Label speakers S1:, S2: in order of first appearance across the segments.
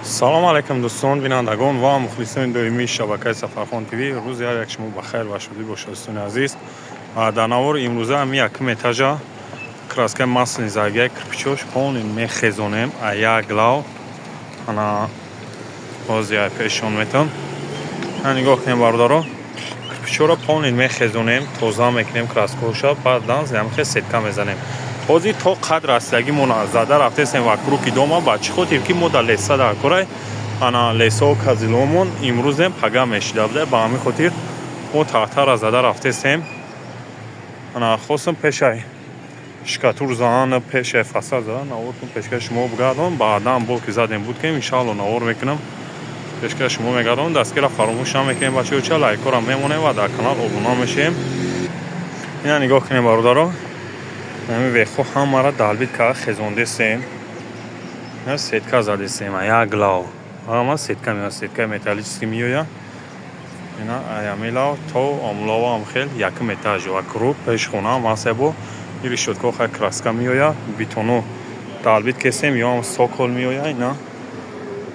S1: салом алейкум дӯстон бинандагон ва мухлисони доимии шабакаи Сафархон ТВ. рӯзи як шумо бахайр ва шодӣ бошад дӯстони азиз. дар навори имрӯза ҳам якум этажа краскаи маслини заргияи кирпичош полнин мехезонем а як глав ана боз як пешон метам нигоҳ кунем бародаро. кирпичоро полнин мехезонем, тоза мекунем краскаоша, баъдан ямхе сетка мезанем. ҳозир то қадр астагимона зада рафтесем вакруки дома ба чӣ хотир ки мо дар леса дар корай ана лесао казиломон имрӯзем пага мешида буда ба ҳамин хотир мо таътара зада рафтесем ана хостам пешай шкатур задан пешай фасад задан навортон пешкай шумо бигардон баъдан блоки задем буд кем иншаалло навор мекунам пешкай шумо мегардон дастгира фаромӯш намекунем бачаҳо ча лайкора мемонем ва дар канал обуна мешем. ина нигоҳ кунем бародаро ҳамин вехо ҳамара далбит кара хезондесем сетка задесем як глав ама сетка меояд сеткаи металлически меояд ина аямилав то омловам хел якум этаж ва круг пешхонаам ҳастебо и решёткао хай краска меояд бетону далбит кесем ё ам сокол меояд ина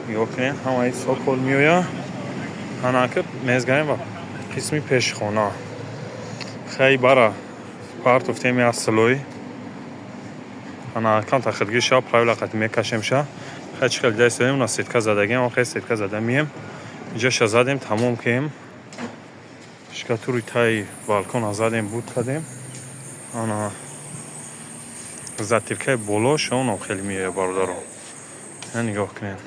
S1: нигоҳ кунем ҳамаи сокол меояд анака мезгарем ва қисми пешхона хай бара партуфтеми асилои ана канта хидгиша правила қати мекашемша хай чӣ хел ҷай истодем на сетка задагем ва хай сетка зада мием инҷоша задем тамом кем шкатури таи балкона задем буд кадем ана затиркаи болош онам хеле меояд бародаро ина нигоҳ кунем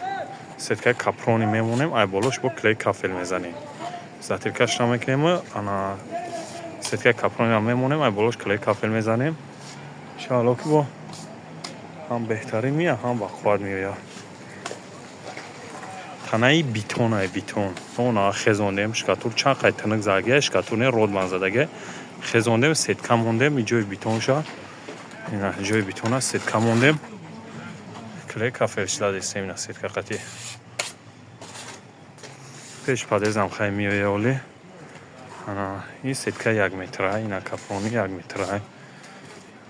S1: сеткаи капрони мемонем ай болош бо клей кафел мезанем затиркаш намекунем ана сеткаи капрониам мемонем ай болош клей кафел мезанем иншаалло ки бо ҳам беҳтарин меояд ҳам бақувват меояд. танаи бетонай бетон она хезондем шкатур чанд қай тинак заргия шкатур не родбан задагия хезондем сетка мондем иҷои бетонша ина ҷои бетона сетка мондем клей кафелшда дестем ина сетка қати пеш падезам хай меояд оли ана ин сетка 1 метрай ина капрони 1 метрай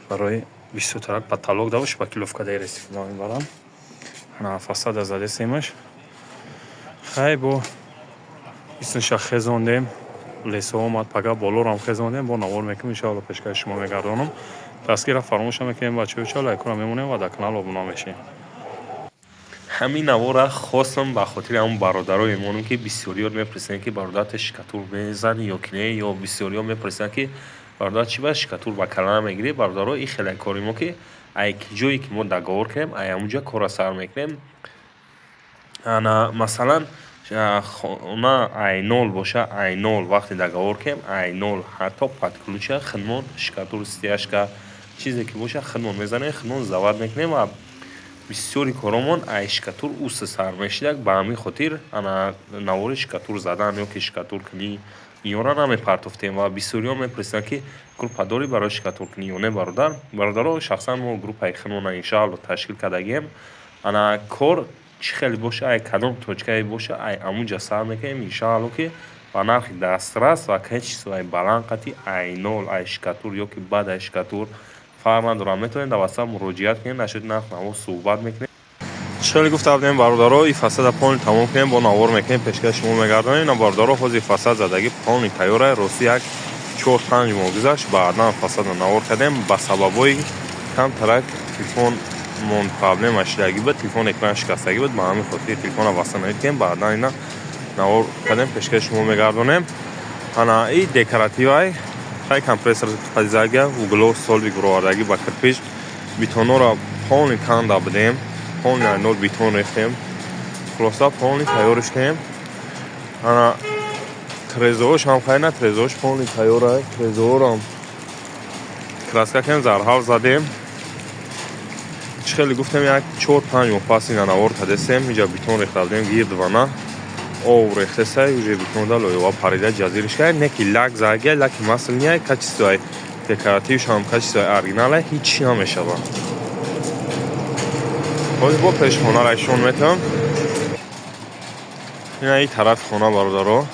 S1: барои бисутарак потолок давош ба киловка дер истифода мебарам ана фасада задесемаш хай бо исниша хезондем лесо омад пага болорам хезондем бо навор мекунем иншаалло пешкаи шумо мегардонам дастгира фаромӯша мекунем бачаҳо ча лайкора мемонем ва дар канал обуна мешем. ҳамин навора хостам ба хотири ҳамон бародаро мемонам ки бисёриёр мепурсанд ки бародарат шкатур мезани ё ки не ё бисёриёр мепурсанд ки бародарат чӣ ба шкатур ба калана мегирӣ бародаро ин хеле кори мо ки ай ҷое ки мо договор кунем ай ҳамунҷа кора сар мекунем ана масалан хона ай 0 боша ай 0 вақте договор кунем ай 0 ҳатто подключа хидмон шкатур стяжка чизе ки боша хидмон мезанем хидмон завад мекунем ва бисёри коромон ай шкатур уст сар мешидак ба ҳамин хотир ана навори шкатур задан ё ки шкатуркунӣ инёра намепартофтем ва бисёриҳо мепурсанд ки группа дорӣ барои шкатуркунӣ ё не бародаро шахсан мо группаи хидмона иншаалло ташкил кардагием ана кор чӣ хеле боша ай кадом точкае боша ай ҳамунҷа сар мекунем иншаалло ки ба нархи дастрас ва качествои баланд қати ай 0 ай шкатур ё ки баъд ай шкатур фарқ надорад метавонем дар ватсап муроҷиат кунем нашуди нарх наво суҳбат мекунем. чӣ хеле гуфта будем бародаро ин фасада полни тамом кунем бо навор мекунем пешкаи шумо мегардонем ина бародаро ҳозир фасад задаги полни тайёрай рости як 4-5 моҳ гузашт баъдан фасада навор кардем ба сабабҳои камтарак телефон мон проблема шидаги буд телефон экран шикастагӣ буд ба ҳамин хотир телефона васанавид кардем баъдан ина навор кардем пешкаи шумо мегардонем ана ин декоративай хай компрессор заргия угло солби гуровардагӣ ба кирпич бетонора полни канда будем полни ай 0 бетон рехтем хулоса полни тайёриш кардем ана трезош ҳам хайна трезош полни тайёрай трезоорам краска кардем зарҳав задем чӣ хеле гуфтем як 4-5 моҳ пас ина навор кардесем инҷа бетон рехта будем гирдвана ов рехтесай уже бетонда лоёва парида ҷазириш кард не ки лак заргия лаки масл ниай качествои декоративш ҳам качествои оригиналай ҳеҷ чӣ намешавад. ҳозир бо пешхона ишон метавам ина ин тарафи хона бародаро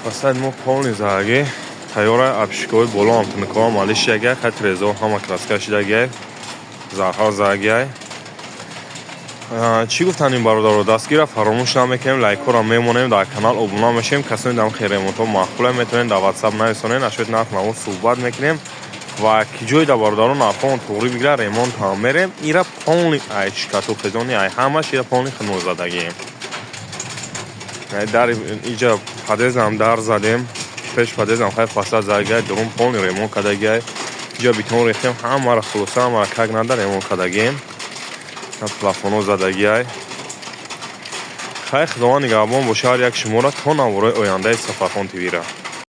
S1: васайд мо полни зарги тайёра абшикои боло ҳам тинкова малишягия хай трезо ҳама краска шидагия зарҳа заргия چی گفتن این برادر دستگیر فراموش نمیکنیم لایک رو میمونیم در کانال ابونا میشیم کسانی دم خیر ریمونت ها معقوله میتونین در واتساپ نرسونین اشوید نرخ نمون صحبت میکنیم و کی جوی در برادر نرخون توری بگیره ریمونت هم میریم ایرا پونی ای شکاتو خزونی ای همش ایرا پونی خنو زدگیم در اینجا پدیز هم در زدیم پیش پدیز هم خیلی فاصله زدگی درون پونی ریمونت کدگی اینجا بیتون ریختیم همه را خلوصه همه را کگ ندار ریمونت کدگیم پلافونو زدگی های خیلی خداوند نگهبان باشه هر یک شما را تا نوارای آینده سفرخان تیوی را